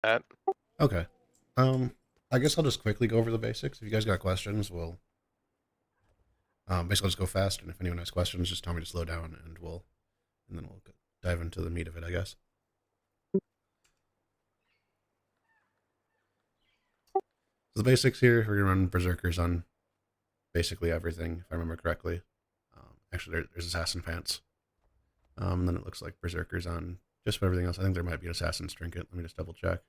That. Okay. Um, I guess I'll just quickly go over the basics. If you guys got questions, we'll basically just go fast. And if anyone has questions, just tell me to slow down, and then we'll dive into the meat of it, I guess. So the basics here, we're gonna run berserkers on basically everything, if I remember correctly. Actually, there's assassin pants. Then it looks like berserkers on just about everything else. I think there might be an assassin's trinket. Let me just double check.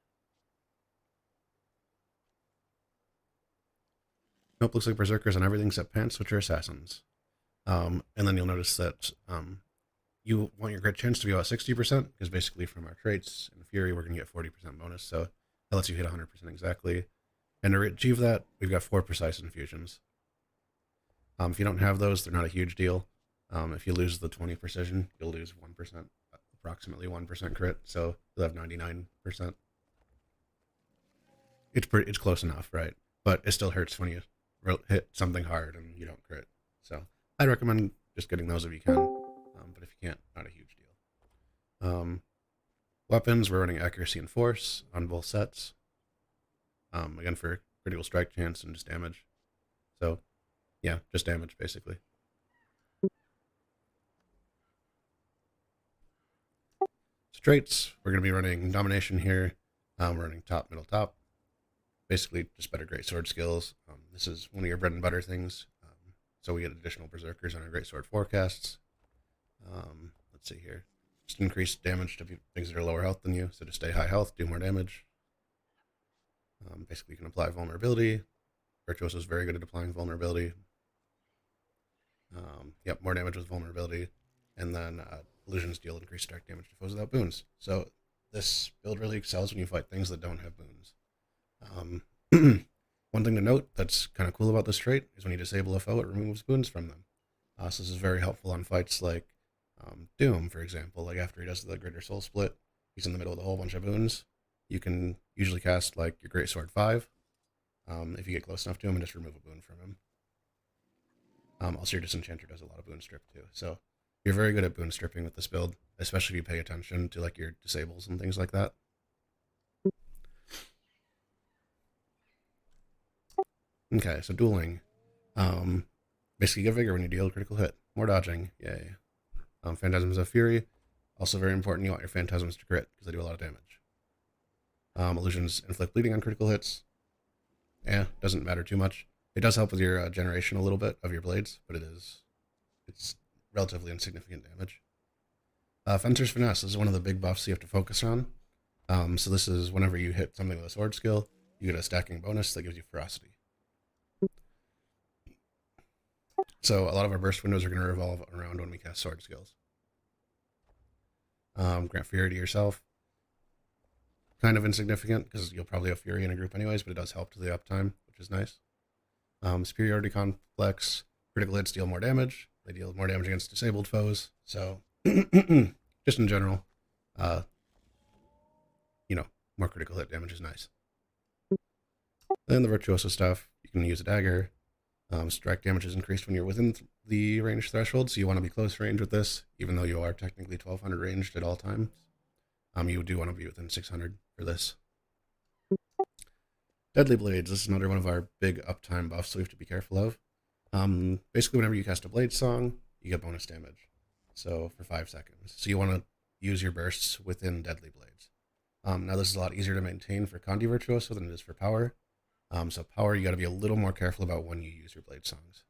Nope, looks like berserkers on everything except pants, which are assassins. And then you'll notice that you want your crit chance to be about 60%, because basically from our traits in Fury, we're going to get 40% bonus. So that lets you hit 100% exactly. And to achieve that, we've got 4 precise infusions. If you don't have those, they're not a huge deal. If you lose the 20 precision, you'll lose 1%, approximately 1% crit. So you'll have 99%. It's close enough, right? But it still hurts when you hit something hard and you don't crit. So I'd recommend just getting those if you can. But if you can't, not a huge deal. Weapons, we're running accuracy and force on both sets. Again, for critical strike chance and just damage. So yeah, just damage basically. So traits, we're going to be running domination here. We're running top, middle, top. Basically, just better great sword skills. This is one of your bread and butter things. So we get additional berserkers on our great sword forecasts. Let's see here. Just increase damage to things that are lower health than you. So to stay high health, do more damage. Basically, you can apply vulnerability. Virtuoso is very good at applying vulnerability. Yep, more damage with vulnerability. And then illusions deal increased strike damage to foes without boons. So this build really excels when you fight things that don't have boons. One thing to note that's kind of cool about this trait is when you disable a foe, it removes boons from them. So this is very helpful on fights like Doom, for example. Like after he does the Greater Soul Split, he's in the middle with a whole bunch of boons. You can usually cast like your Great Sword 5 if you get close enough to him and just remove a boon from him. Also, your Disenchanter does a lot of boon strip too. So you're very good at boon stripping with this build, especially if you pay attention to like your disables and things like that. Okay, so dueling. Um, Basically, get vigor when you deal a critical hit. More dodging, yay. Phantasms of Fury, also very important. You want your phantasms to crit because they do a lot of damage. Illusions inflict bleeding on critical hits. Yeah, doesn't matter too much. It does help with your generation a little bit of your blades, but it's relatively insignificant damage. Fencer's Finesse is one of the big buffs you have to focus on. So this is whenever you hit something with a sword skill, you get a stacking bonus that gives you ferocity. So a lot of our burst windows are going to revolve around when we cast sword skills. Grant Fury to yourself. Kind of insignificant because you'll probably have Fury in a group anyways, but it does help to the uptime, which is nice. Superiority Complex. Critical hits deal more damage. They deal more damage against disabled foes. So, just in general, uh, more critical hit damage is nice. Then the Virtuoso stuff, you can use a dagger. Strike damage is increased when you're within the range threshold, so you want to be close range with this, even though you are technically 1200 ranged at all times. You do want to be within 600 for this. Deadly Blades, this is another one of our big uptime buffs, so we have to be careful of. Basically, whenever you cast a Blade Song, you get bonus damage. So for 5 seconds. So you want to use your bursts within Deadly Blades. Now this is a lot easier to maintain for Condi Virtuoso than it is for Power. So Power, you got to be a little more careful about when you use your Blade Songs.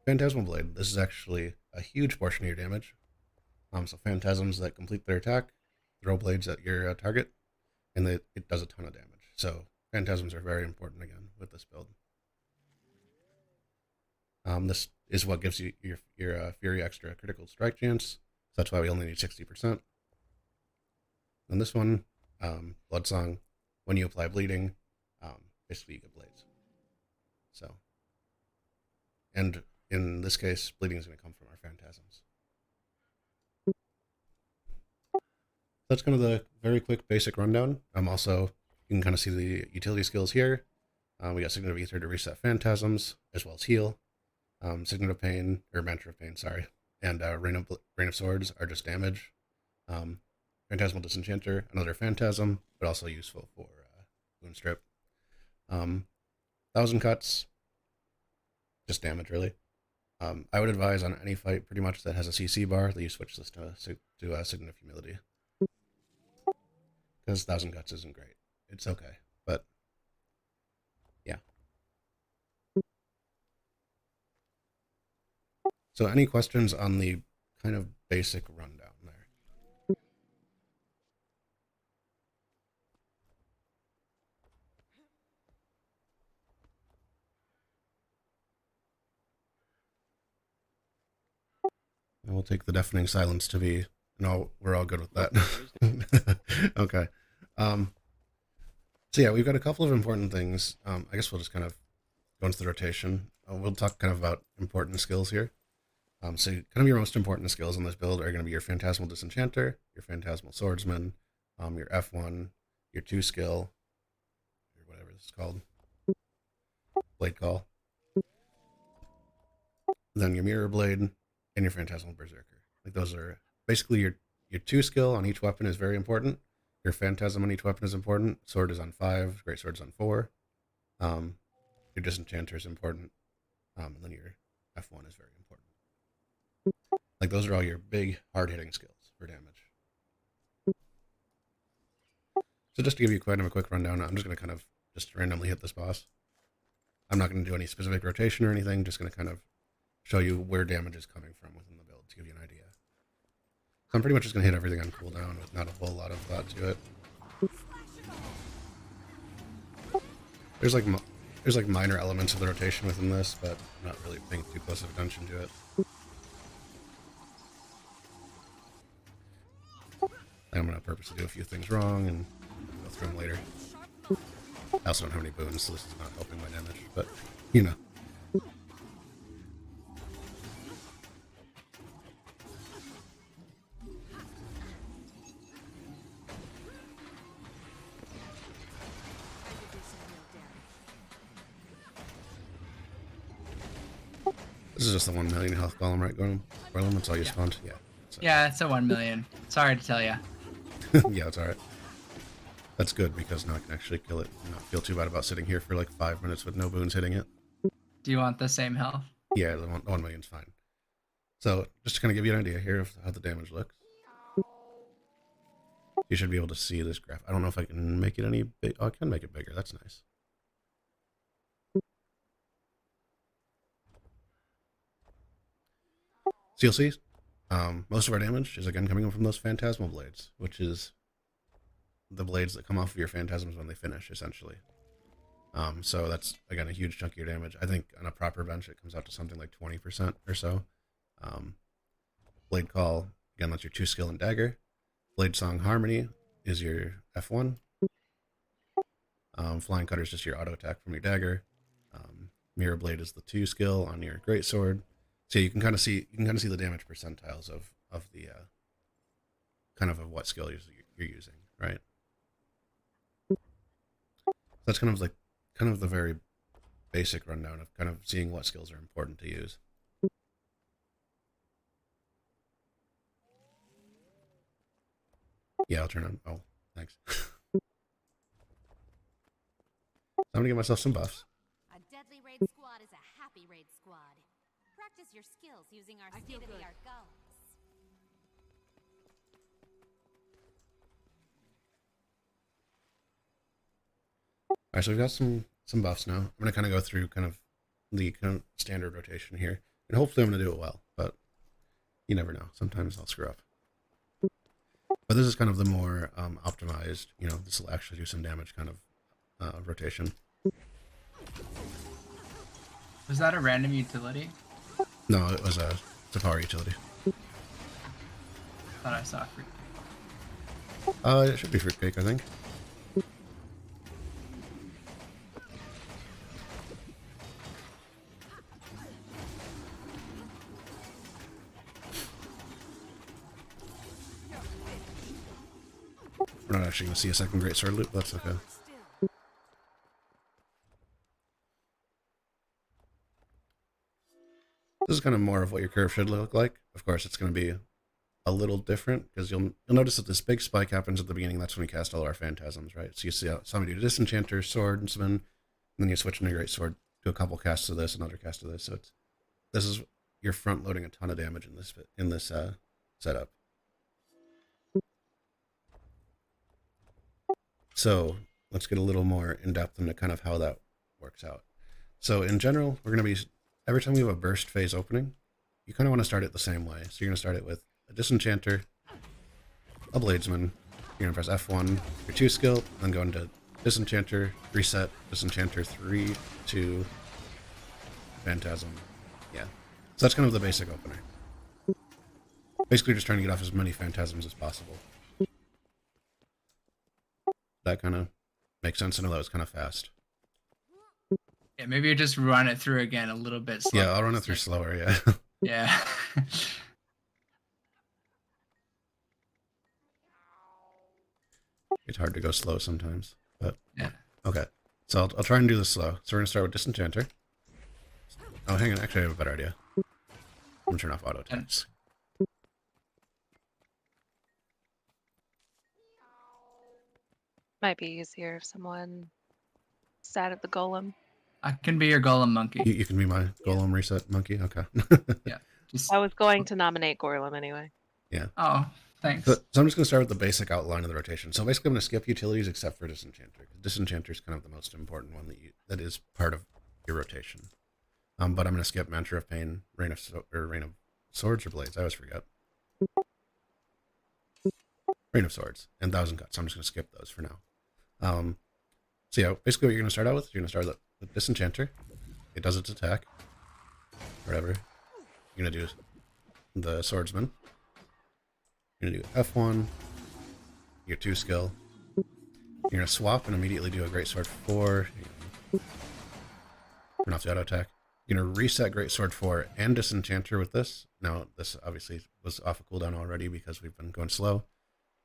Phantasmal Blade, this is actually a huge portion of your damage. So Phantasms that complete their attack throw blades at your target, and it does a ton of damage. So Phantasms are very important again with this build. This is what gives you your Fury extra critical strike chance. So that's why we only need 60%. And this one, Blood Song, when you apply bleeding, basically you get blades. So, and in this case, bleeding is going to come from our Phantasms. That's kind of the very quick basic rundown. Also, you can kind of see the utility skills here. We got Signet of Ether to reset Phantasms, as well as heal. Signet of Pain, or Mantra of Pain, sorry, and Rain of Swords are just damage. Phantasmal Disenchanter, another Phantasm, but also useful for Wound Strip. 1,000 cuts, just damage really. I would advise on any fight pretty much that has a CC bar that you switch this to Signet of Humility. Because 1,000 cuts isn't great. It's okay, but yeah. So any questions on the kind of basic rundown there? And we'll take the deafening silence to be, no, we're all good with that. Okay. So yeah, we've got a couple of important things. I guess we'll just kind of go into the rotation. We'll talk kind of about important skills here. So kind of your most important skills in this build are going to be your Phantasmal Disenchanter, your Phantasmal Swordsman, your F1, your 2 skill, or whatever this is called, Blade Call, then your Mirror Blade, and your Phantasmal Berserker. Like those are basically your 2 skill on each weapon is very important. Your Phantasm on each weapon is important. Sword is on 5. Great Sword is on 4. Your Disenchanter is important. And then your F1 is very important. Like those are all your big hard-hitting skills for damage. So just to give you kind of a quick rundown, I'm just going to kind of just randomly hit this boss. I'm not going to do any specific rotation or anything, just going to kind of show you where damage is coming from within the build to give you an idea. So I'm pretty much just going to hit everything on cooldown with not a whole lot of thought to it. There's like minor elements of the rotation within this, but I'm not really paying too close of attention to it. I'm going to purposely do a few things wrong and go through them later. I also don't have any boons, so this is not helping my damage, but, you know. This is just the 1 million health golem, right, Golem? That's all you spawned? Yeah. Yeah, it's a 1 million. Sorry to tell you. Yeah, it's alright. That's good, because now I can actually kill it and not feel too bad about sitting here for like 5 minutes with no boons hitting it. Do you want the same health? Yeah, the 1 million's fine. So, just to kind of give you an idea here of how the damage looks. You should be able to see this graph. I don't know if I can make it any big. Oh, I can make it bigger. That's nice. So you'll see, most of our damage is again coming from those Phantasmal Blades, which is the blades that come off of your Phantasms when they finish, essentially. So that's, again, a huge chunk of your damage. I think on a proper bench, it comes out to something like 20% or so. Blade Call, again, that's your 2 skill and dagger. Blade Song Harmony is your F1. Flying Cutter is just your auto attack from your dagger. Mirror Blade is the 2 skill on your great sword. So you can kind of see the damage percentiles of the kind of what skill you're using, right? That's kind of the very basic rundown of kind of seeing what skills are important to use. Yeah, I'll turn on. Oh, thanks. I'm gonna give myself some buffs. A deadly raid squad is a happy raid squad. Practice your skills using our state-of-the-art golems. Alright, so we've got some buffs now. I'm gonna kind of go through kind of the standard rotation here, and hopefully I'm gonna do it well. But you never know. Sometimes I'll screw up. But this is kind of the more optimized. You know, this will actually do some damage kind of rotation. Was that a random utility? No, it was a Safari utility. Thought I saw fruit. It should be fruitcake, I think. We're not actually going to see a second Great Sword loop, but that's okay. This is kind of more of what your curve should look like. Of course, it's going to be a little different because you'll notice that this big spike happens at the beginning. That's when we cast all our phantasms, right? So you see how some do disenchanter, swordsman, and then you switch into great sword, do a couple casts of this, another cast of this. So this is you're front loading a ton of damage in this setup. So let's get a little more in depth into kind of how that works out. So in general, we're going to be every time we have a burst phase opening, you kind of want to start it the same way. So you're going to start it with a disenchanter, a bladesman. You're going to press F1, your 2 skill, then go into disenchanter, reset, disenchanter 3, 2, phantasm. Yeah. So that's kind of the basic opener. Basically just trying to get off as many phantasms as possible. That kind of makes sense. I know that was kind of fast. Yeah, maybe you just run it through again a little bit slower. Yeah, I'll run it through slower, yeah. Yeah. It's hard to go slow sometimes, but yeah. Okay. So I'll try and do this slow. So we're going to start with disenchanter. Oh, hang on. Actually, I have a better idea. I'm going to turn off auto attacks. Might be easier if someone sat at the golem. I can be your golem monkey. You can be my golem reset monkey? Okay. Yeah. Just... I was going to nominate Gorlem anyway. Yeah. Oh, thanks. So I'm just going to start with the basic outline of the rotation. So basically I'm going to skip utilities except for disenchanter. Disenchanter is kind of the most important one that is part of your rotation. But I'm going to skip Mantra of Pain, Rain of Swords or Blades. I always forget. Rain of Swords and Thousand Cuts. So I'm just going to skip those for now. So yeah, basically what you're going to start out with, you're going to start with Disenchanter. It does its attack. Whatever. You're going to do the Swordsman. You're going to do F1. Your 2 skill. You're going to swap and immediately do a Greatsword 4. Turn off the auto attack. You're going to reset Greatsword 4 and Disenchanter with this. Now, this obviously was off a cooldown already because we've been going slow.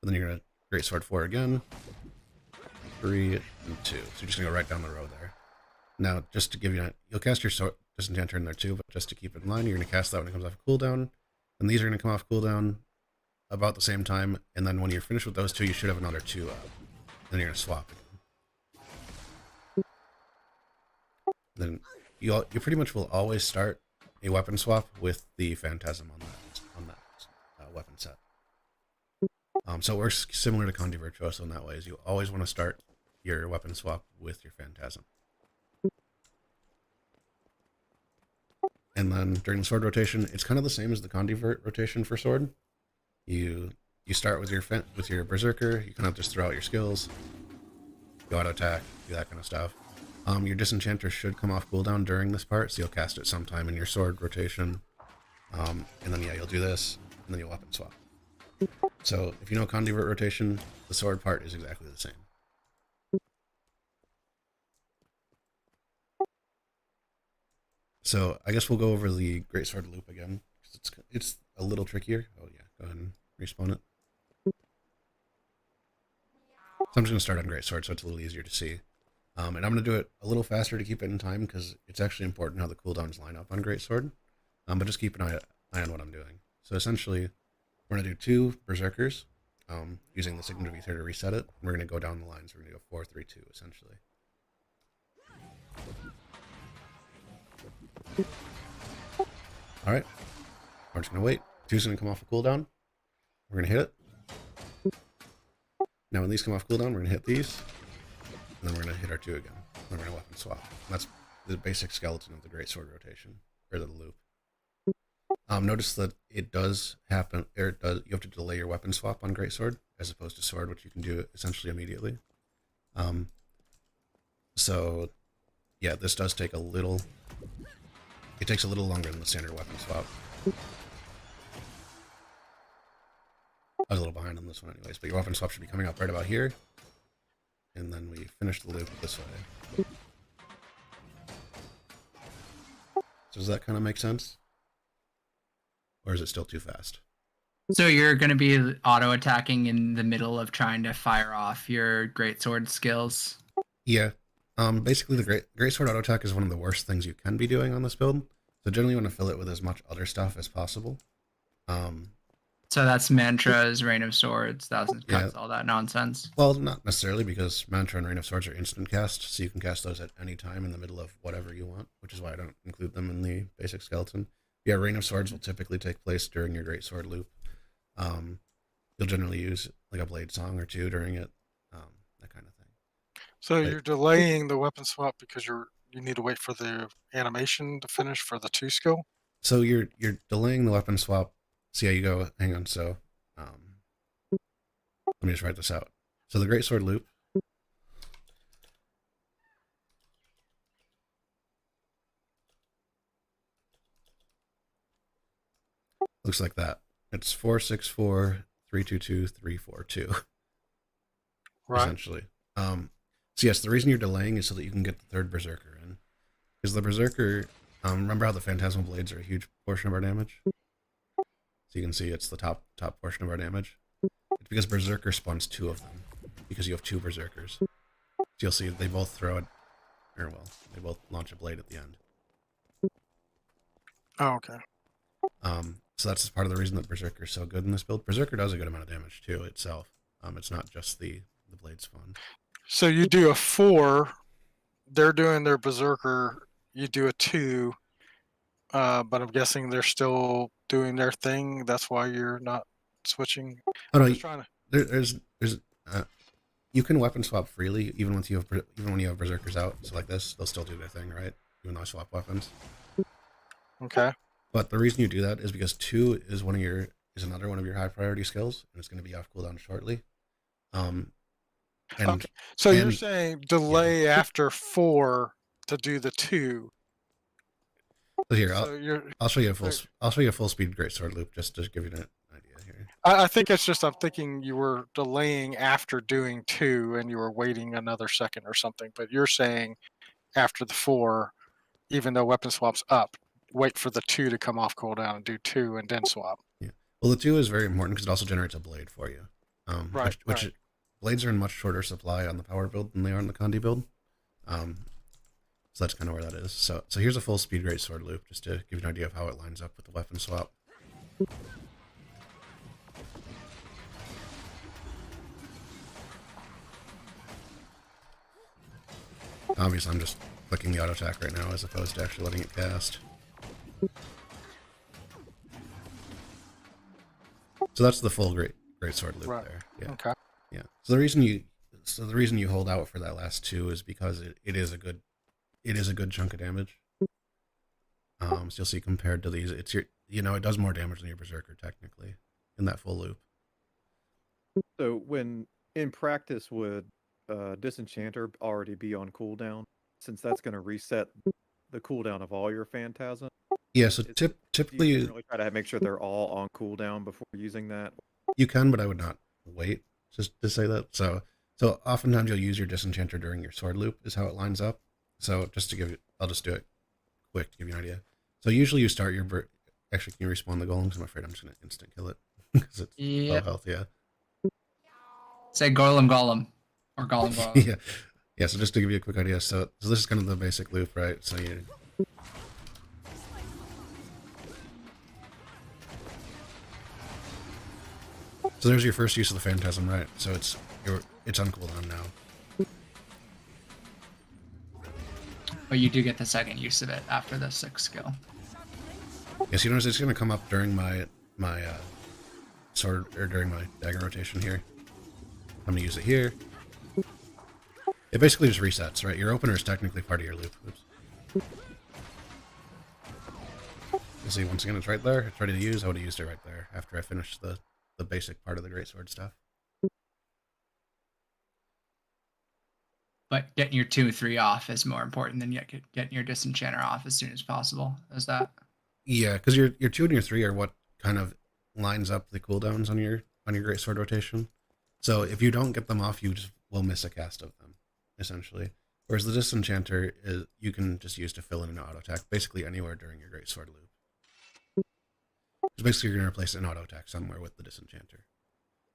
But then you're going to Greatsword 4 again. 3 and 2. So you're just going to go right down the row there. Now, just to give you you'll cast your Disenchanter in there too, but just to keep it in line, you're going to cast that when it comes off cooldown. And these are going to come off cooldown about the same time. And then when you're finished with those 2, you should have another 2 up. Then you're going to swap again. Then you pretty much will always start a weapon swap with the Phantasm on that weapon set. So it works similar to Conde Virtuoso in that way, is you always want to start your weapon swap with your Phantasm. And then during the sword rotation, it's kind of the same as the Conde rotation for sword. You start with your Berserker, you kind of just throw out your skills, you auto attack, do that kind of stuff. Your Disenchanter should come off cooldown during this part, so you'll cast it sometime in your sword rotation. And then yeah, you'll do this, and then you'll weapon swap. So if you know Conde rotation, the sword part is exactly the same. So I guess we'll go over the Greatsword loop again, because it's a little trickier. Oh yeah, go ahead and respawn it. So I'm just going to start on Greatsword so it's a little easier to see. And I'm going to do it a little faster to keep it in time, because it's actually important how the cooldowns line up on Greatsword. But just keep an eye on what I'm doing. So essentially, we're going to do 2 Berserkers, using the Signet of Ether to reset it. We're going to go down the line, so we're going to go 4, 3, 2, essentially. Alright, we're just going to wait. 2's going to come off a cooldown. We're going to hit it. Now when these come off cooldown, we're going to hit these. And then we're going to hit our 2 again. Then we're going to weapon swap. And that's the basic skeleton of the Greatsword rotation, or the loop. Notice that it does happen, you have to delay your weapon swap on Greatsword, as opposed to sword, which you can do essentially immediately. So, yeah, this does take it takes a little longer than the standard weapon swap. I was a little behind on this one anyways, but your weapon swap should be coming up right about here. And then we finish the loop this way. So does that kind of make sense? Or is it still too fast? So you're going to be auto-attacking in the middle of trying to fire off your greatsword skills? Yeah. Basically, the Greatsword auto attack is one of the worst things you can be doing on this build. So generally you want to fill it with as much other stuff as possible. So that's mantras, Rain of Swords, Thousand Yeah. Cuts, all that nonsense. Well, not necessarily, because Mantra and Rain of Swords are instant cast, so you can cast those at any time in the middle of whatever you want, which is why I don't include them in the basic skeleton. Yeah, Rain of Swords will typically take place during your Great Sword loop. You'll generally use like a blade song or two during it, that kind of thing. So But- you're delaying the weapon swap because you need to wait for the animation to finish for the 2 skill? So you're delaying the weapon swap. See how you go. Hang on. So let me just write this out. So the Great Sword loop. Looks like that. It's 464 322 342. Right. Essentially. So yes, the reason you're delaying is so that you can get the third Berserker in. Because the Berserker, remember how the Phantasmal Blades are a huge portion of our damage? So you can see it's the top portion of our damage. It's because Berserker spawns 2 of them. Because you have 2 Berserkers. So you'll see they both throw it, or well, they both launch a blade at the end. Oh, okay. So that's part of the reason that Berserker is so good in this build. Berserker does a good amount of damage too itself. It's not just the blade spawn. So you do a 4, they're doing their Berserker, you do a 2, but I'm guessing they're still doing their thing. That's why you're not switching. Oh no, I'm just trying to. there's you can weapon swap freely even when you have Berserkers out. So like this, they'll still do their thing, right? Even though I swap weapons. Okay. But the reason you do that is because 2 is another one of your high priority skills, and it's going to be off cooldown shortly. And Okay. So you're and- saying delay after 4 to do the 2. so here, So I'll show you a full speed greatsword loop just to give you an idea here. I think it's just I'm thinking you were delaying after doing 2 and you were waiting another second or something. But you're saying after the 4, even though weapon swap's up, wait for the 2 to come off cooldown and do 2 and then swap. Yeah. Well, the 2 is very important because it also generates a blade for you. Right. Which blades are in much shorter supply on the power build than they are on the Condi build. So that's kind of where that is. So here's a full speed greatsword loop just to give you an idea of how it lines up with the weapon swap. Obviously, I'm just clicking the auto attack right now as opposed to actually letting it cast. So that's the full greatsword loop Right. there. Yeah. Okay. Yeah. So the reason you hold out for that last 2 is because it is a good chunk of damage. So you'll see compared to these, it does more damage than your Berserker technically in that full loop. So when in practice would Disenchanter already be on cooldown, since that's going to reset the cooldown of all your Phantasm? Yeah, so Do typically you really try to make sure they're all on cooldown before using that? you can, but I would not wait just to say that. So oftentimes you'll use your Disenchanter during your sword loop is how it lines up. So just to give you, I'll just do it quick to give you an idea. So usually you start your actually, can you respawn the golem? Because I'm afraid I'm just going to instant kill it because it's low health. Yeah. Say Golem or Golem. Yeah. Yeah. So just to give you a quick idea, so this is kind of the basic loop, right? So you. So there's your first use of the Phantasm, right? So it's on cooldown now. But you do get the second use of it after the 6th skill. Yes, you notice it's going to come up during my sword or during my dagger rotation here. I'm going to use it here. It basically just resets, right? Your opener is technically part of your loop. Oops. You'll see once again it's right there. It's ready to use. I would have used it right there after I finished the basic part of the greatsword stuff. But getting your 2-3 off is more important than getting your Disenchanter off as soon as possible. Is that? Yeah, because your 2 and your 3 are what kind of lines up the cooldowns on your greatsword rotation. So if you don't get them off, you just will miss a cast of them, essentially. Whereas the Disenchanter is you can just use to fill in an auto attack basically anywhere during your greatsword loop. So basically, you're going to replace an auto attack somewhere with the Disenchanter,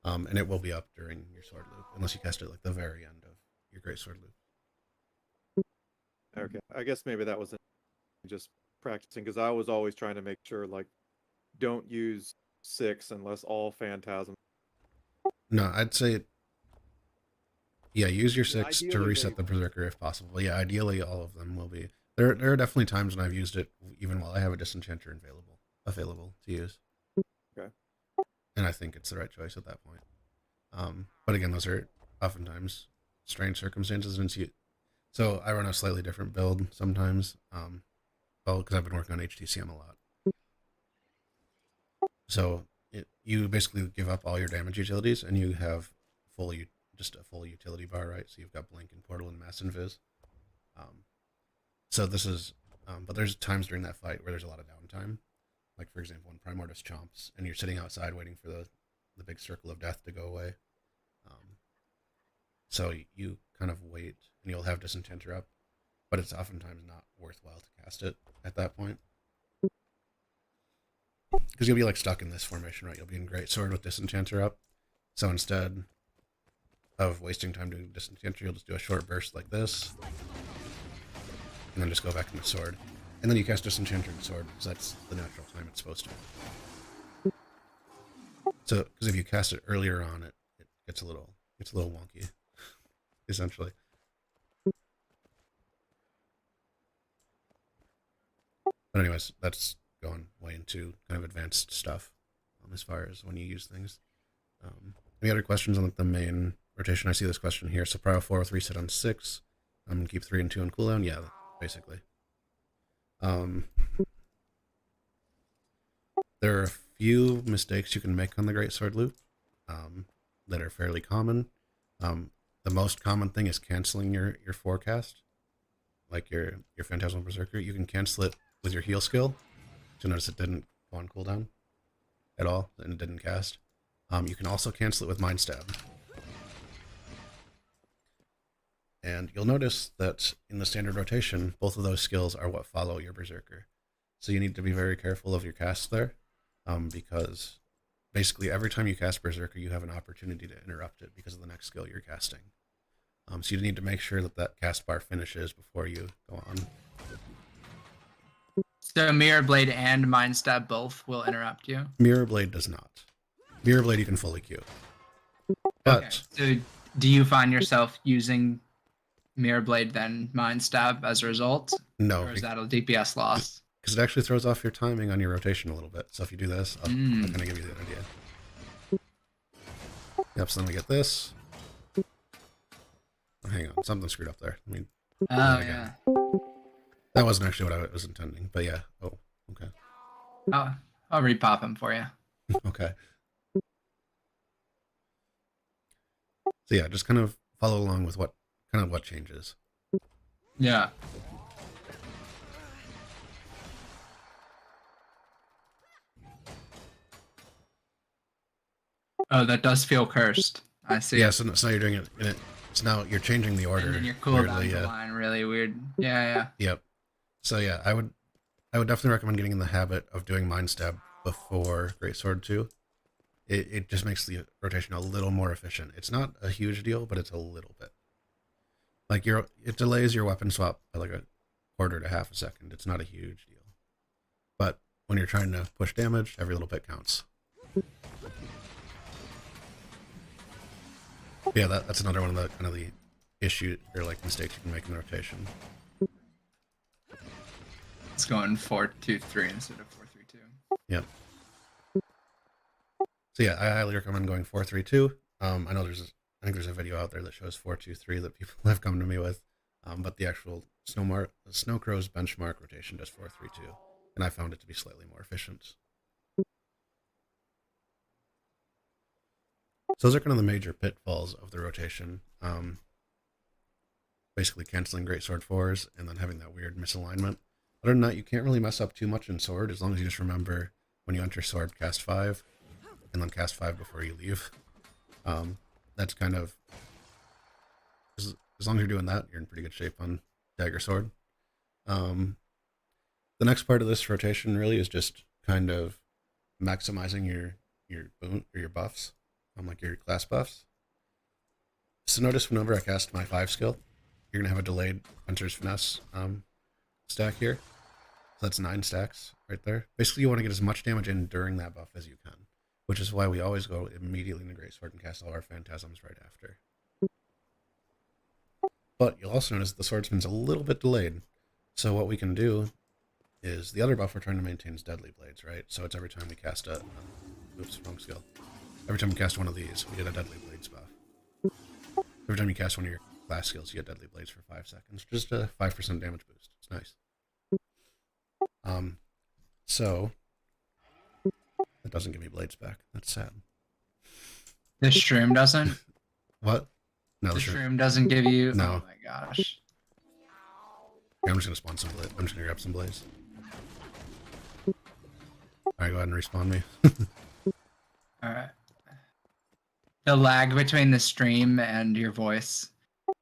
and it will be up during your sword loop unless you cast it like the very end of your greatsword loop. Okay, I guess maybe that was just practicing because I was always trying to make sure like don't use 6 unless all phantasms. No, I'd say, yeah, use your Yeah, 6 to ideally reset they- the Berserker if possible. Yeah, ideally all of them will be. There are definitely times when I've used it even while I have a Disenchanter available to use. Okay. And I think it's the right choice at that point. But again, those are oftentimes strange circumstances. So I run a slightly different build sometimes. Well, because I've been working on HTCM a lot. So you basically give up all your damage utilities, and you have just a full utility bar, right? So you've got Blink and Portal and Mass Invis. So this is, but there's times during that fight where there's a lot of downtime. Like, for example, when Primordius chomps, and you're sitting outside waiting for the big circle of death to go away. So you kind of wait, and you'll have Disenchanter up, but it's oftentimes not worthwhile to cast it at that point. Because you'll be like stuck in this formation, right? You'll be in Great Sword with Disenchanter up. So instead of wasting time doing Disenchanter, you'll just do a short burst like this, and then just go back into Sword. And then you cast Disenchanter and Sword, because that's the natural time it's supposed to. So, because if you cast it earlier on, it gets a little wonky, essentially. But anyways, that's going way into kind of advanced stuff as far as when you use things. Any other questions on the main rotation? I see this question here. So Prio 4 with reset on 6. Keep 3 and 2 on cooldown. Yeah, basically. There are a few mistakes you can make on the Great Sword loop that are fairly common. The most common thing is canceling your forecast, like your Phantasmal Berserker. You can cancel it with your heal skill. So notice it didn't go on cooldown at all, and it didn't cast. You can also cancel it with Mind Stab. And you'll notice that in the standard rotation, both of those skills are what follow your Berserker. So you need to be very careful of your casts there, because basically every time you cast Berserker, you have an opportunity to interrupt it because of the next skill you're casting. So you need to make sure that cast bar finishes before you go on. So Mirror Blade and Mind Stab both will interrupt you? Mirror Blade does not. Mirror Blade you can fully Q. But okay. So do you find yourself using Mirror Blade then Mind Stab as a result? No. Or is that a DPS loss? Because it actually throws off your timing on your rotation a little bit. So if you do this, I'll kind of give you the idea. Yep, so then we get this. Oh, hang on, something screwed up there. Let me do that again. Yeah. That wasn't actually what I was intending, but yeah. Oh, okay. I'll repop him for you. Okay. So yeah, just kind of follow along with what changes. Yeah. Oh, that does feel cursed. I see. Yeah, so now you're doing it in it. So now you're changing the order. And then your cooldown line really weird. Yeah. Yep. So yeah, I would definitely recommend getting in the habit of doing Mind Stab before Great Sword 2. It just makes the rotation a little more efficient. It's not a huge deal, but it's a little bit. Like it delays your weapon swap by like a quarter to half a second. It's not a huge deal. But when you're trying to push damage, every little bit counts. Yeah, that's another one of the kind of the issue or like mistakes you can make in the rotation. It's going 4-2-3 instead of 4-3-2. Yep. So yeah, I highly recommend going 4-3-2. I know I think there's a video out there that shows 4-2-3 that people have come to me with. But the actual Snowcrow's benchmark rotation does 4-3-2, and I found it to be slightly more efficient. So those are kind of the major pitfalls of the rotation. Basically canceling Great Sword 4s and then having that weird misalignment. Other than that, you can't really mess up too much in Sword as long as you just remember when you enter Sword, cast 5, and then cast 5 before you leave. That's kind of, as long as you're doing that, you're in pretty good shape on Dagger Sword. The next part of this rotation really is just kind of maximizing your boon or your buffs, like your class buffs. So notice whenever I cast my 5 skill, you're gonna have a delayed Hunter's Finesse stack here. So that's 9 stacks right there. Basically, you want to get as much damage in during that buff as you can. which is why we always go immediately into Greatsword and cast all our phantasms right after. But you'll also notice the swordsman's a little bit delayed. So what we can do is the other buff we're trying to maintain is Deadly Blades, right? So it's every time we cast a... oops, wrong skill. Every time we cast one of these, we get a Deadly Blades buff. Every time you cast one of your class skills, you get Deadly Blades for 5 seconds. Just a 5% damage boost. It's nice. So... that doesn't give me blades back. That's sad. The shroom doesn't? What? No, The the shroom. shroom doesn't give you... No. Oh my gosh. Yeah, I'm just gonna spawn some blades. I'm just gonna grab some blades. Alright, go ahead and respawn me. Alright. The lag between the stream and your voice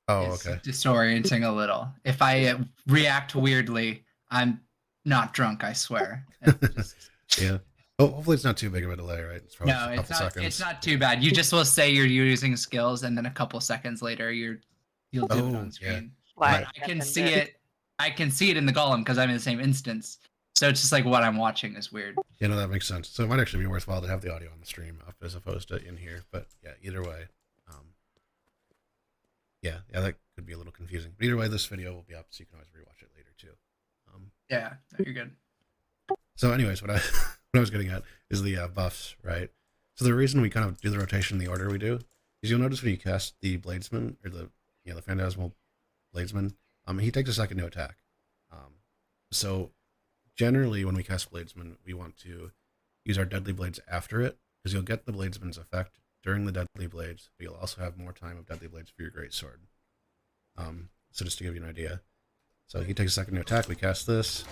Oh, is okay. disorienting a little. If I react weirdly, I'm not drunk, I swear. It's just... Yeah. Oh, hopefully it's not too big of a delay, right? It's probably No, just a couple seconds. it's not too bad. You just will say you're using skills, and then a couple seconds later, you'll do it Oh, on screen. Lag But I can happened see there. it. I can see it in the golem because I'm in the same instance. So it's just like what I'm watching is weird. Yeah, no, that makes sense. So it might actually be worthwhile to have the audio on the stream up as opposed to in here. But yeah, either way. Yeah, that could be a little confusing. But either way, this video will be up, so you can always rewatch it later too. Yeah, no, you're good. So anyways, what I was getting at is the buffs, right? So the reason we kind of do the rotation in the order we do is you'll notice when you cast the Bladesman, or the Phantasmal Bladesman, he takes a second to attack. So generally when we cast Bladesman, we want to use our Deadly Blades after it, because you'll get the Bladesman's effect during the Deadly Blades, but you'll also have more time of Deadly Blades for your Greatsword. So just to give you an idea. So he takes a second to attack, we cast this.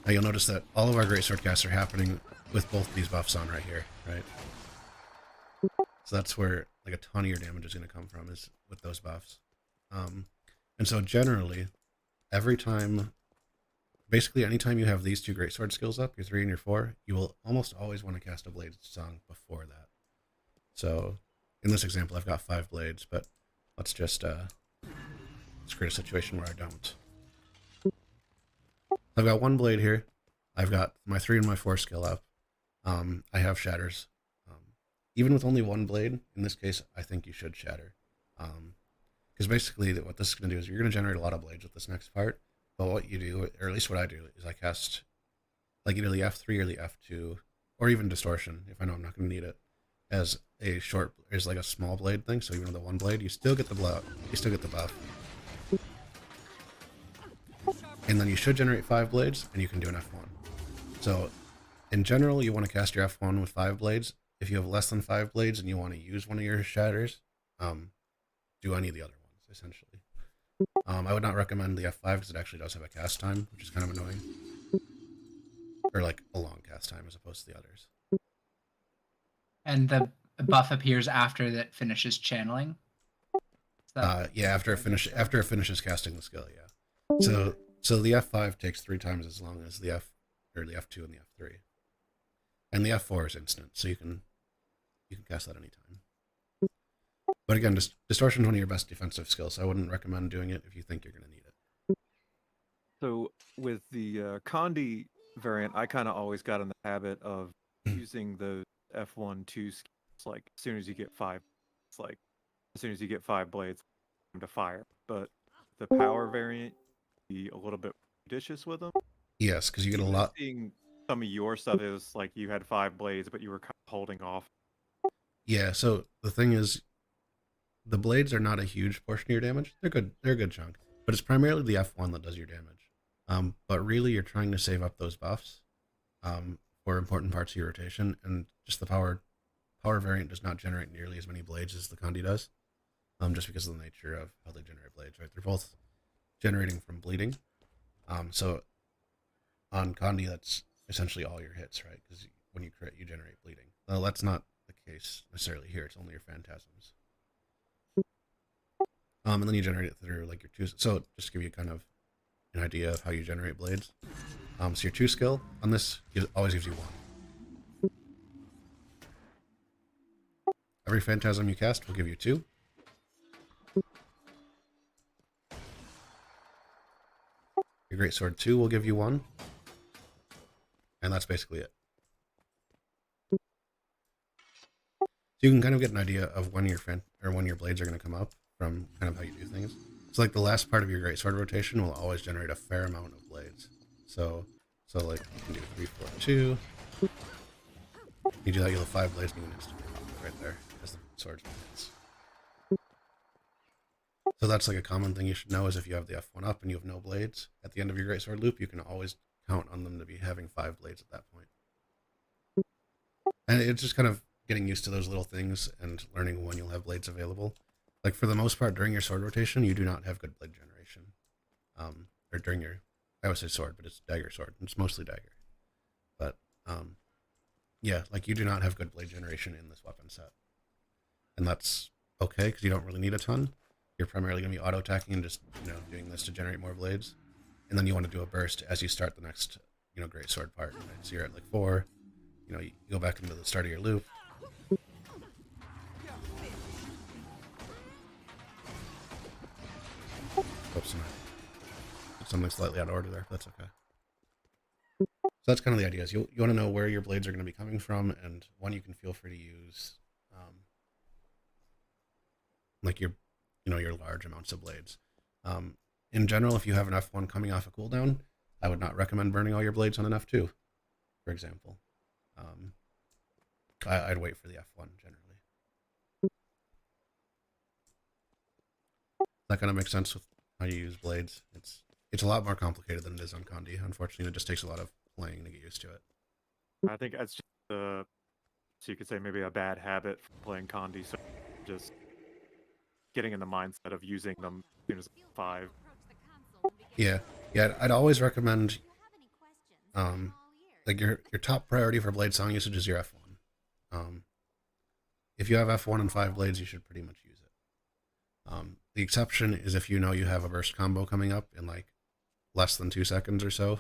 Now you'll notice that all of our Greatsword casts are happening with both these buffs on right here, right? So that's where like a ton of your damage is going to come from, is with those buffs. And so generally, every time, basically anytime you have these two Greatsword skills up, your 3 and your 4, you will almost always want to cast a Blade Song before that. So in this example, I've got 5 blades, but let's just let's create a situation where I don't. I've got 1 blade here. I've got my 3 and my 4 skill up. I have shatters. Even with only 1 blade, in this case, I think you should shatter. Because basically what this is going to do is you're going to generate a lot of blades with this next part. But what you do, or at least what I do, is I cast like either the F3 or the F2, or even Distortion, if I know I'm not going to need it, as a short, as like a small blade thing. So even with the 1 blade, you still get the buff. And then you should generate 5 blades, and you can do an F1. So in general, you want to cast your F1 with 5 blades. If you have less than 5 blades and you want to use one of your shatters, do any of the other ones, essentially. I would not recommend the F5 because it actually does have a cast time, which is kind of annoying. Or like a long cast time as opposed to the others. And the buff appears after that finishes channeling. Yeah, after it finishes casting the skill, yeah. So the F5 takes 3 times as long as the F2 and the F3. And the F4 is instant, so you can cast that anytime. But again, Distortion is one of your best defensive skills, so I wouldn't recommend doing it if you think you're going to need it. So with the Condi variant, I kind of always got in the habit of using the F1, 2 skills, like as soon as you get 5, it's like as soon as you get 5 blades, time to fire. But the power variant, be a little bit judicious with them. Yes, because you get a lot. Seeing some of your stuff is like you had 5 blades, but you were kind of holding off. Yeah, so the thing is, the blades are not a huge portion of your damage. They're a good chunk, but it's primarily the F1 that does your damage. But really, you're trying to save up those buffs for important parts of your rotation, and just the power variant does not generate nearly as many blades as the Condi does, just because of the nature of how they generate blades. Right, they're both generating from bleeding. So on Condi, that's essentially all your hits, right? Because when you crit, you generate bleeding. Well, that's not the case necessarily here. It's only your phantasms. And then you generate it through like your 2. So just to give you kind of an idea of how you generate blades. So your 2 skill on this always gives you 1. Every phantasm you cast will give you 2. Your Greatsword 2 will give you 1. And that's basically it. So you can kind of get an idea of when when your blades are going to come up from kind of how you do things. So like the last part of your greatsword rotation will always generate a fair amount of blades. So like you can do 3, 4, 2. You do that, you'll have 5 blades and you can instantly pop it right there as the sword blades. So that's like a common thing you should know is if you have the F1 up and you have no blades at the end of your greatsword loop, you can always count on them to be having 5 blades at that point. And it's just kind of getting used to those little things and learning when you'll have blades available. Like for the most part, during your sword rotation, you do not have good blade generation. Or during your, I would say sword, but it's dagger sword. It's mostly dagger. But yeah, like you do not have good blade generation in this weapon set. And that's okay, because you don't really need a ton. You're primarily going to be auto-attacking and just, doing this to generate more blades. And then you want to do a burst as you start the next, great sword part. Right? So you're at like 4. You go back into the start of your loop. Oops, something slightly out of order there. That's okay. So that's kind of the idea. Is you want to know where your blades are going to be coming from and when you can feel free to use, like your large amounts of blades. In general, if you have an F1 coming off a cooldown, I would not recommend burning all your blades on an F2, for example. I'd wait for the F1 generally. That kind of makes sense with how you use blades. It's a lot more complicated than it is on Condi. Unfortunately, it just takes a lot of playing to get used to it. I think that's just so you could say maybe a bad habit from playing Condi. So just getting in the mindset of using them as soon as 5. Yeah, I'd always recommend like your top priority for blade song usage is your F1. If you have F1 and 5 blades, you should pretty much use it. The exception is if you know you have a burst combo coming up in like less than 2 seconds or so,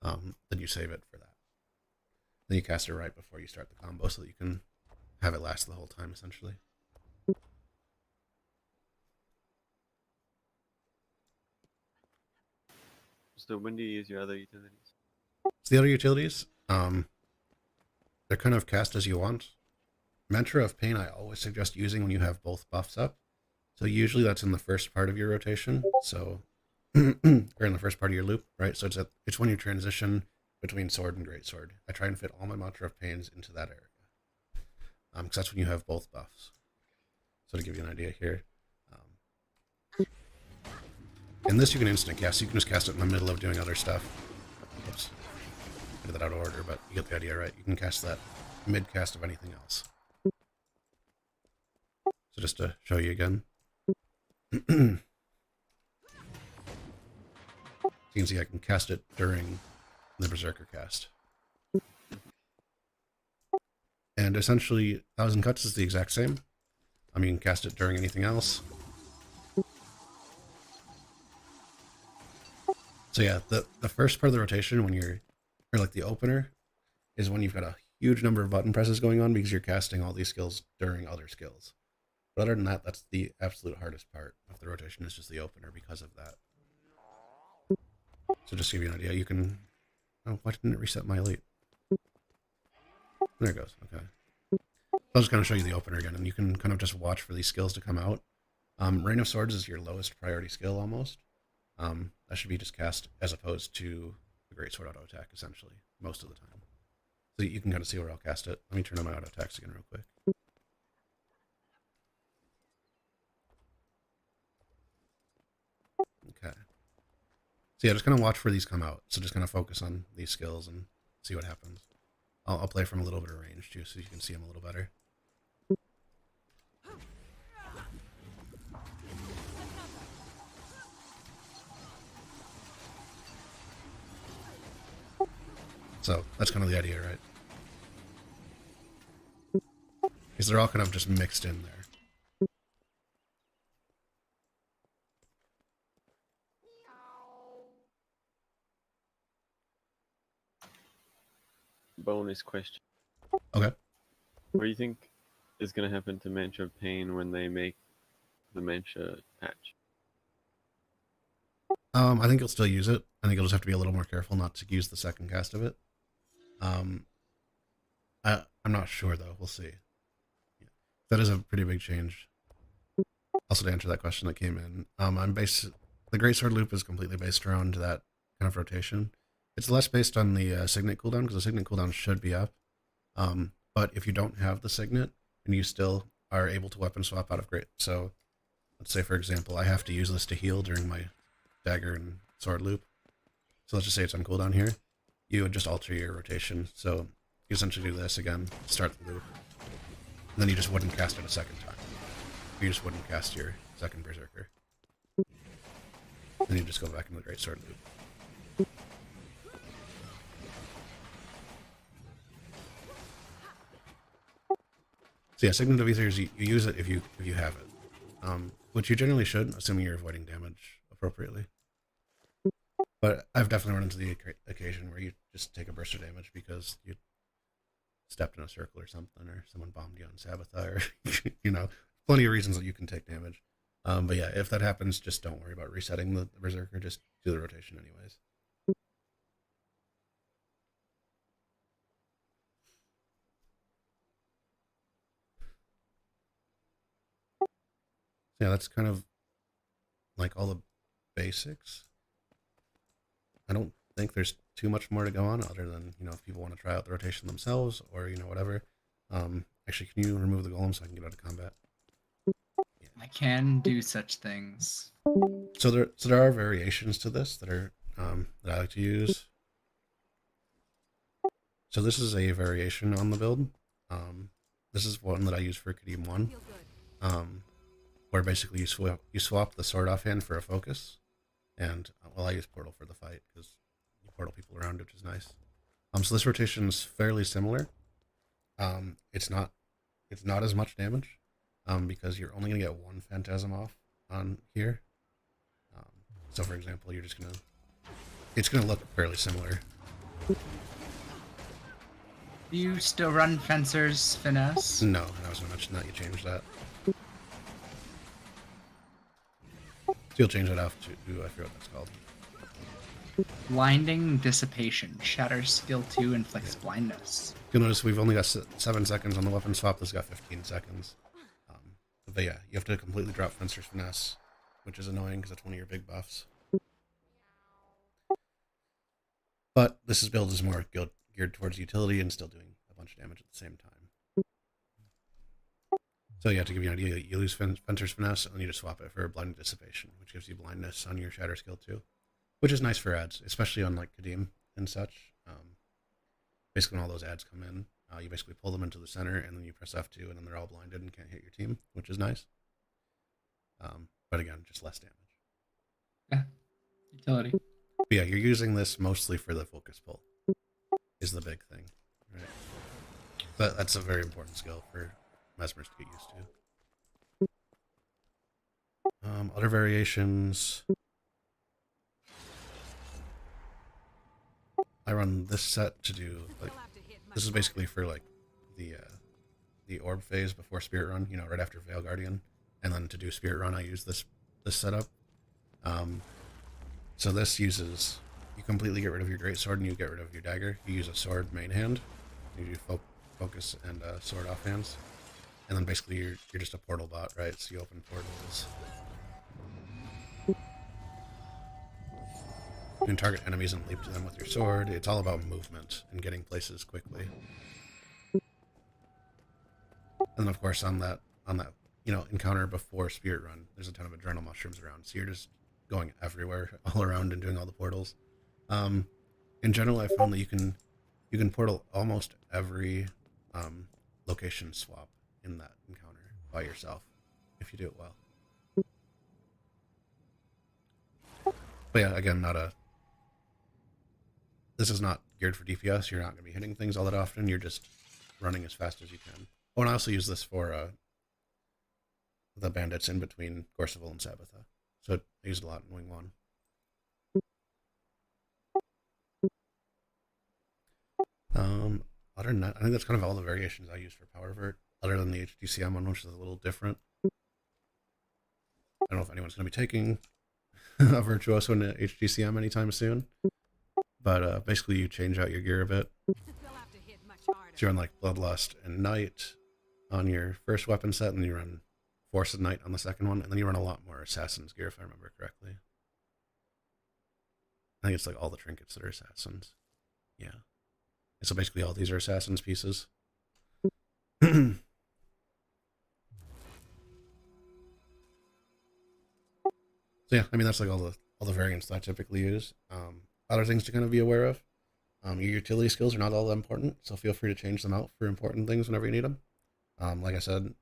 then you save it for that. Then you cast it right before you start the combo so that you can have it last the whole time, essentially. So when do you use your other utilities? So the other utilities, they're kind of cast as you want. Mentor of Pain I always suggest using when you have both buffs up. So usually that's in the first part of your rotation. So, or in the first part of your loop, right? So it's when you transition between sword and greatsword. I try and fit all my Mentor of Pains into that area. Because that's when you have both buffs. So to give you an idea here. And this you can instant cast. So you can just cast it in the middle of doing other stuff. Oops. I did that out of order, but you get the idea, right? You can cast that mid-cast of anything else. So just to show you again. You can see I can cast it during the Berserker cast. And essentially, 1,000 Cuts is the exact same. You can cast it during anything else. So yeah, the first part of the rotation when or like the opener, is when you've got a huge number of button presses going on because you're casting all these skills during other skills. But other than that, that's the absolute hardest part of the rotation is just the opener because of that. So just to give you an idea, you can... Oh, why didn't it reset my elite? There it goes, okay. I'll just kind of show you the opener again, and you can kind of just watch for these skills to come out. Rain of Swords is your lowest priority skill, almost. That should be just cast as opposed to the Greatsword auto attack, essentially, most of the time. So you can kind of see where I'll cast it. Let me turn on my auto attacks again real quick. Okay. So yeah, just kind of watch for these come out. So just kind of focus on these skills and see what happens. I'll play from a little bit of range too, so you can see them a little better. So that's kind of the idea, right? Because they're all kind of just mixed in there. Bonus question. Okay. What do you think is going to happen to Mantra of Pain when they make the Mantra patch? I think you'll still use it. I think you'll just have to be a little more careful not to use the second cast of it. I'm not sure though. We'll see. That is a pretty big change. Also, to answer that question that came in, the Greatsword loop is completely based around that kind of rotation. It's less based on the Signet cooldown, because the Signet cooldown should be up. But if you don't have the Signet, and you still are able to weapon swap out of Great, so let's say, for example, I have to use this to heal during my dagger and sword loop. So let's just say it's on cooldown here. You would just alter your rotation. So you essentially do this again, start the loop, and then you just wouldn't cast it a second time. You just wouldn't cast your second Berserker. Then you just go back into the Great Sword loop. So yeah, Signet of Ethers, you use it if you have it, which you generally should, assuming you're avoiding damage appropriately. But I've definitely run into the occasion where you just take a burst of damage because you stepped in a circle or something, or someone bombed you on Sabbatha, or you know, plenty of reasons that you can take damage. But yeah, if that happens, just don't worry about resetting the Berserker. Just do the rotation anyways. Yeah, that's kind of like all the basics. I don't think there's too much more to go on other than, you know, if people want to try out the rotation themselves or, you know, whatever. Actually, can you remove the golem so I can get out of combat? Yeah. I can do such things. So there are variations to this that are that I like to use. So this is a variation on the build. This is one that I use for Kadim 1. Where basically you swap the sword offhand for a focus, and well, I use portal for the fight because you portal people around, which is nice. So this rotation is fairly similar. It's not as much damage, because you're only gonna get one phantasm off on here. So for example, it's gonna look fairly similar. Do you still run Fencer's Finesse? No, I was gonna mention that you changed that. You'll change that off to, I forget what that's called. Blinding Dissipation. Shatters skill 2, inflicts blindness. You'll notice we've only got 7 seconds on the weapon swap. This got 15 seconds. But yeah, you have to completely drop Fencer's Finesse, which is annoying because that's one of your big buffs. But this build is more geared towards utility and still doing a bunch of damage at the same time. So yeah, to give you an idea, you lose Fencer's Finesse, and you just swap it for Blinding Dissipation, which gives you blindness on your Shatter skill too, which is nice for ads, especially on like Kadim and such. Basically, when all those ads come in, you basically pull them into the center, and then you press F2, and then they're all blinded and can't hit your team, which is nice. But again, just less damage. Yeah, utility. But yeah, you're using this mostly for the focus pull, is the big thing, right? But that's a very important skill for Mesmers to get used to. Other variations. I run this set to do like this is basically for like the orb phase before Spirit Run, you know, right after Veil Guardian, and then to do Spirit Run I use this setup. So this uses, you completely get rid of your greatsword and you get rid of your dagger. You use a sword main hand. You do focus and sword offhands. And then basically you're just a portal bot, right? So you open portals. You can target enemies and leap to them with your sword. It's all about movement and getting places quickly. And then of course on that you know, encounter before Spirit Run, there's a ton of adrenal mushrooms around. So you're just going everywhere, all around, and doing all the portals. In general, I found that you can portal almost every location swap in that encounter by yourself if you do it well. But yeah, again, this is not geared for DPS. You're not going to be hitting things all that often. You're just running as fast as you can. Oh, and I also use this for the bandits in between Gorseval and Sabbatha. So I use it a lot in Wing 1. Other than that, I think that's kind of all the variations I use for Power Vert, other than the HDCM one, which is a little different. I don't know if anyone's going to be taking a Virtuoso into HDCM anytime soon, but basically you change out your gear a bit. So you're on like Bloodlust and Night, on your first weapon set, and you run Force of Knight on the second one, and then you run a lot more Assassin's gear, if I remember correctly. I think it's like all the trinkets that are Assassins. Yeah. So basically all these are Assassin's pieces. So yeah, I mean, that's like all the variants that I typically use. Other things to kind of be aware of. Your utility skills are not all that important, so feel free to change them out for important things whenever you need them. Like I said,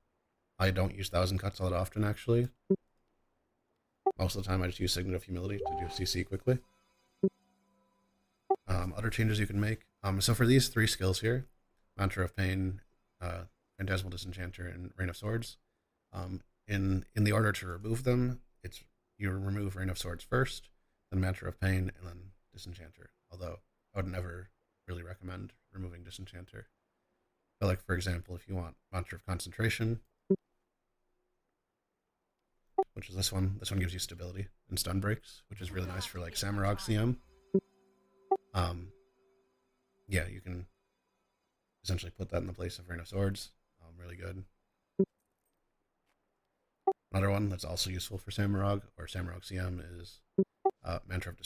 I don't use 1,000 cuts all that often, actually. Most of the time, I just use Signet of Humility to do CC quickly. Other changes you can make. So for these 3 skills here, Mantra of Pain, Phantasmal Disenchanter, and Rain of Swords, in the order to remove them, it's you remove Rain of Swords first, then Mantra of Pain, and then Disenchanter. Although I would never really recommend removing Disenchanter. But like, for example, if you want Mantra of Concentration, which is this one gives you stability and stun breaks, which is really nice for like Samurag CM. Yeah, you can essentially put that in the place of Rain of Swords. Really good. Another one that's also useful for Samurag or Samurag CM is Mantra of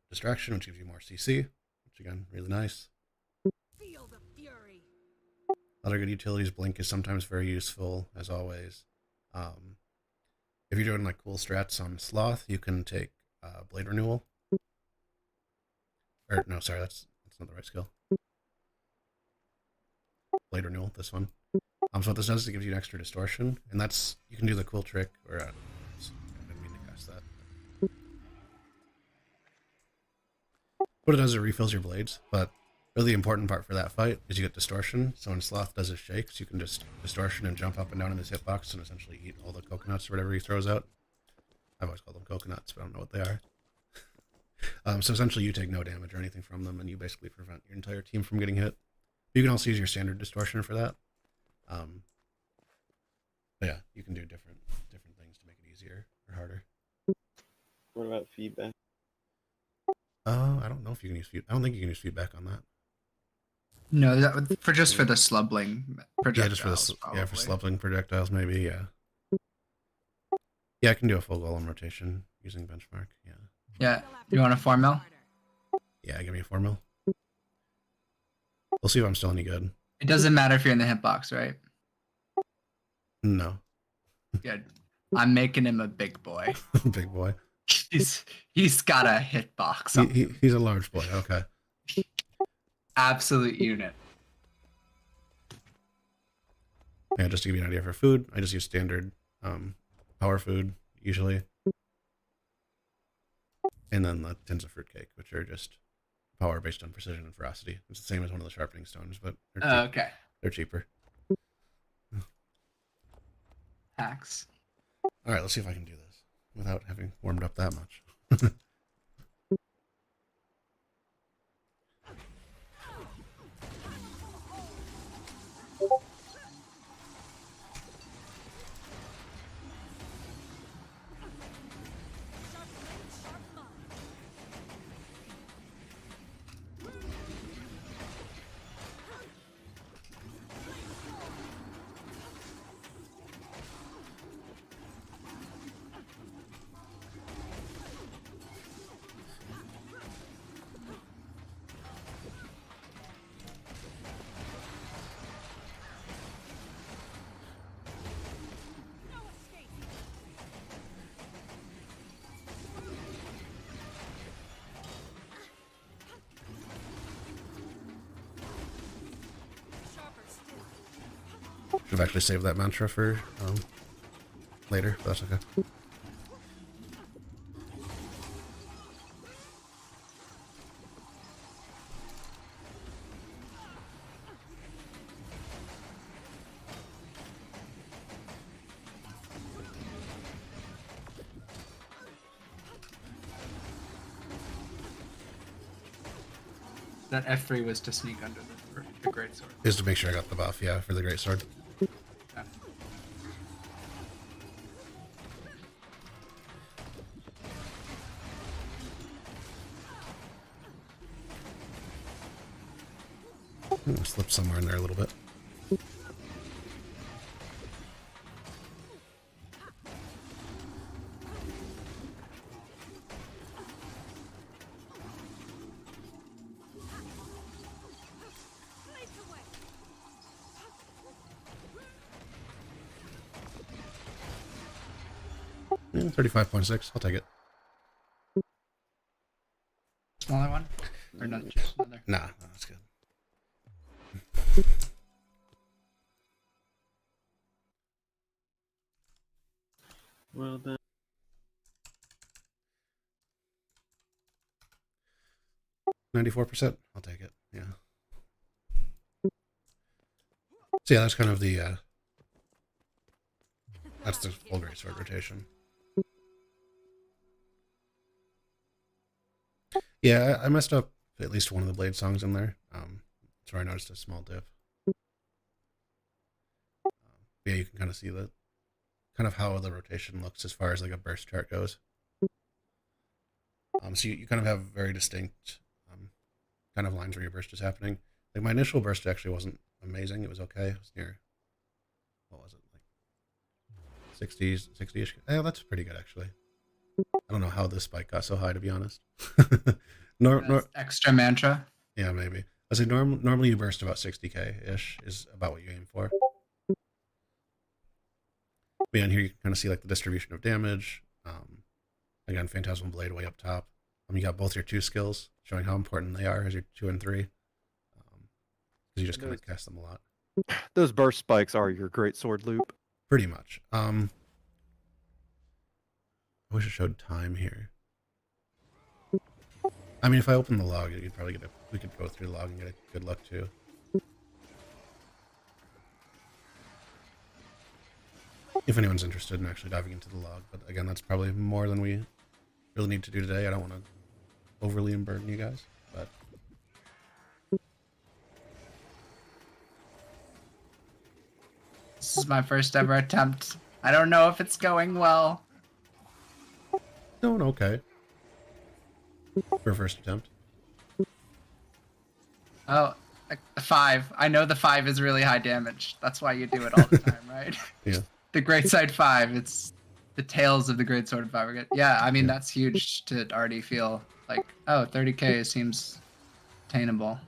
Distraction, which gives you more CC, which again, really nice. Feel the fury. Other good utilities, Blink is sometimes very useful, as always. If you're doing like cool strats on Sloth, you can take Blade Renewal. Or no, sorry, that's not the right skill. Blade Renewal, this one. So what this does is it gives you an extra distortion, and that's, you can do the cool trick, or I didn't mean to cast that. What it does is it refills your blades, but really the important part for that fight is you get distortion. So when Sloth does his shakes, you can just distortion and jump up and down in his hitbox and essentially eat all the coconuts or whatever he throws out. I've always called them coconuts, but I don't know what they are. So essentially you take no damage or anything from them, and you basically prevent your entire team from getting hit. You can also use your standard distortion for that. But yeah, you can do different things to make it easier or harder. What about feedback? I don't know if you can use feedback. I don't think you can use feedback on that. No, that would, for just for the slubling projectiles. Yeah, just for the for slubling projectiles, maybe. Yeah. Yeah, I can do a full golem rotation using benchmark. Yeah. Yeah, you want a 4 mil? Yeah, give me a 4 mil. We'll see if I'm still any good. It doesn't matter if you're in the hitbox, right? No. Good. I'm making him a big boy. Big boy. He's got a hitbox. He's a large boy. Okay. Absolute unit. Yeah, just to give you an idea for food, I just use standard power food usually, and then the tins of fruitcake, which are just power based on precision and ferocity. It's the same as one of the sharpening stones, but they're Okay. They're cheaper. Hacks. All right, let's see if I can do this without having warmed up that much. Should have actually saved that mantra for later, but that's okay. That F3 was to sneak under the great sword. Is to make sure I got the buff, yeah, for the great sword. Yeah. Slip somewhere in there a little bit. 35.6. I'll take it. Smaller one? Or not just another? Nah, no, that's good. Well then. 94%. I'll take it. Yeah. So yeah, that's kind of the that's the full greatsword rotation. Yeah, I messed up at least one of the blade songs in there. That's where I noticed a small dip. Yeah, you can kind of see the kind of how the rotation looks as far as like a burst chart goes. So you kind of have very distinct kind of lines where your burst is happening. Like my initial burst actually wasn't amazing. It was okay. It was near, what was it, like 60s, 60-ish. Yeah, that's pretty good actually. I don't know how this spike got so high, to be honest. Extra mantra. Yeah, maybe. I say normally you burst about 60k-ish is about what you aim for. But yeah, and here you can kind of see like the distribution of damage. Again, Phantasmal Blade way up top. You got both your 2 skills, showing how important they are as your 2 and 3. Because you just kind of cast them a lot. Those burst spikes are your great sword loop. Pretty much. I wish it showed time here. I mean, if I open the log, you'd probably we could go through the log and get a good luck too. If anyone's interested in actually diving into the log, but again, that's probably more than we really need to do today. I don't want to overly burden you guys, but This is my first ever attempt. I don't know if it's going well. doing okay for a first attempt. Oh, a 5. I know the 5 is really high damage. That's why you do it all the time, right? Yeah. The Great Side 5. It's the tails of the Great Sword 5. Yeah, I mean, that's huge to already feel like, oh, 30k seems attainable.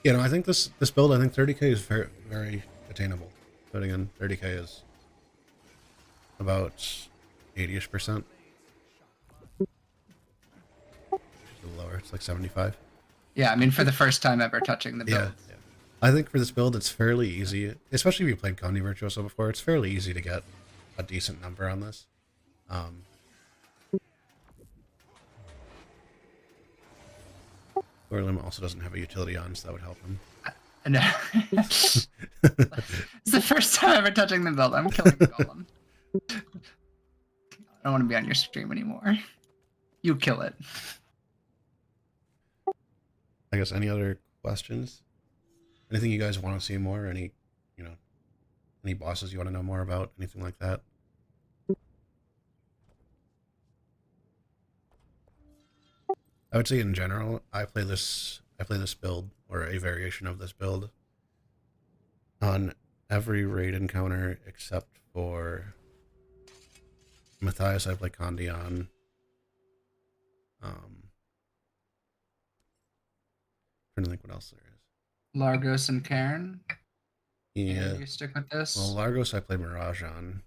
Yeah, no, I think this build, I think 30k is very, very attainable. But again, 30k is about 80-ish%. A little lower, it's like 75. Yeah, I mean, for the first time ever touching the build. Yeah. I think for this build, it's fairly easy, especially if you played Condi Virtuoso before, it's fairly easy to get a decent number on this. Orlim also doesn't have a utility on, so that would help him. No. It's the first time ever touching the build. I'm killing the golem. I don't want to be on your stream anymore. You kill it. I guess any other questions? Anything you guys want to see more? Any bosses you want to know more about? Anything like that? I would say in general, I play this build, or a variation of this build, on every raid encounter except for Matthias. I play Condi on. Trying to think what else there is. Largos and Cairn. Yeah. You stick with this. Well, Largos I play Mirage on.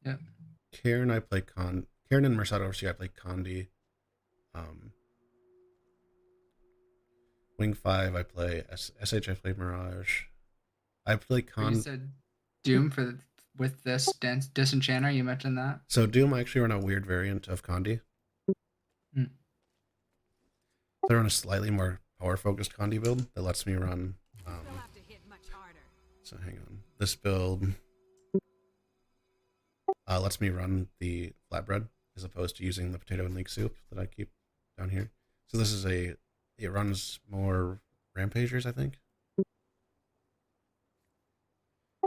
Yep. Cairn I play Cairn and Mercado Overseer I play Condi. Wing 5 I play SH I play Mirage. I play You said Doom with this Disenchanter. You mentioned that. So Doom I actually run a weird variant of Condi. Hmm. I run a slightly more power focused Condi build that lets me run. So hang on. This build lets me run the flatbread as opposed to using the potato and leek soup that I keep down here. So this is it runs more rampagers, I think.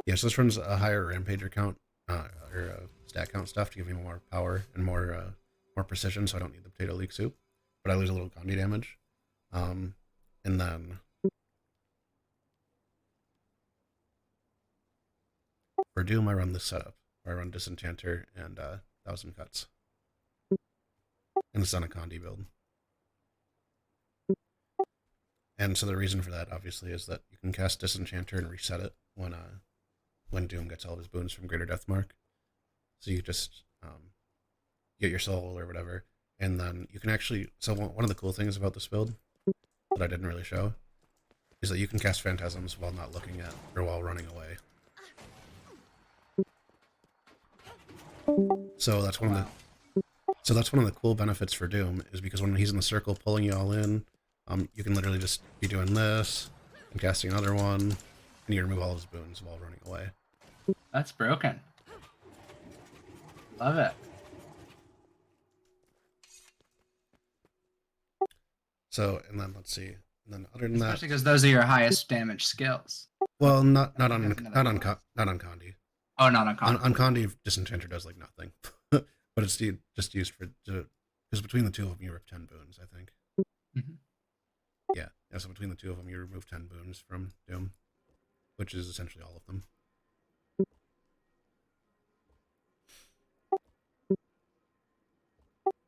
Yeah, so this runs a higher rampager count or stat count stuff to give me more power and more precision, so I don't need the potato leek soup, but I lose a little Condi damage. And then for Doom, I run this setup. Where I run Disenchanter and 1,000 Cuts. And it's on a Condi build. And so the reason for that, obviously, is that you can cast Disenchanter and reset it when Doom gets all of his boons from Greater Deathmark. So you just get your soul or whatever, and then you can actually. So one of the cool things about this build that I didn't really show is that you can cast phantasms while not looking at or while running away. So that's one of the So that's one of the cool benefits for Doom, is because when he's in the circle pulling you all in, you can literally just be doing this and casting another one, and you remove all his boons while running away. That's broken. Love it. So, and then let's see, and then other than that, Especially because those are your highest damage skills. well, not on Condi. Oh, not on Condi. On Condi, Disenchanter does like nothing, but it's just used for because between the two of them you rip 10 boons, I think. Mhm. Yeah. So between the two of them, you remove 10 boons from Doom, which is essentially all of them.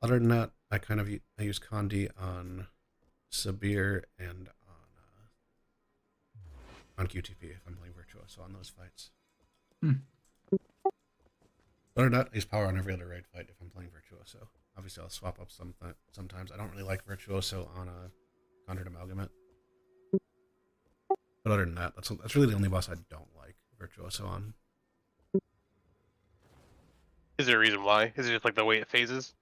Other than that, I use Condi on Sabir and on QTP if I'm playing Virtuoso on those fights. Other than that, I use power on every other raid fight if I'm playing Virtuoso. Obviously, I'll swap up sometimes. I don't really like Virtuoso on a Conjured Amalgamate. But other than that, that's really the only boss I don't like Virtuoso on. Is there a reason why? Is it just like the way it phases?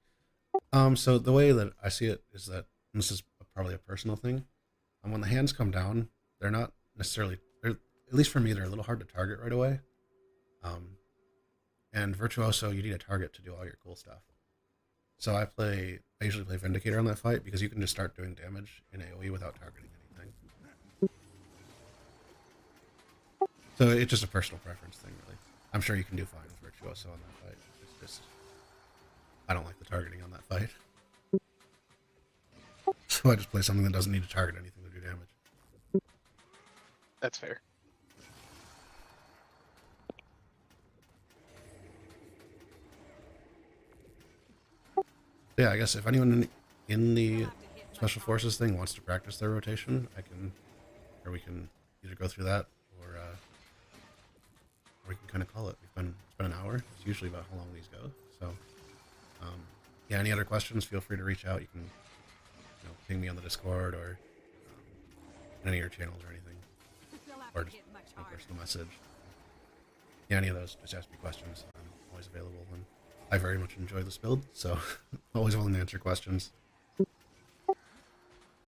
So the way that I see it is that, and this is probably a personal thing, when the hands come down, they're not necessarily, at least for me, they're a little hard to target right away. And Virtuoso, you need a target to do all your cool stuff. So I usually play Vindicator on that fight because you can just start doing damage in AoE without targeting anything. So it's just a personal preference thing, really. I'm sure you can do fine with Virtuoso on that fight. It's just, I don't like the targeting on that fight. So I just play something that doesn't need to target anything to do damage. That's fair. Yeah, I guess if anyone in the Special Forces thing wants to practice their rotation, we can either go through that, or we can kind of call it. It's been an hour. It's usually about how long these go. So, yeah. Any other questions? Feel free to reach out. You can, ping me on the Discord or any of your channels or anything, or just a personal message. Yeah, any of those. Just ask me questions. I'm always available, and I very much enjoy this build, so always willing to answer questions.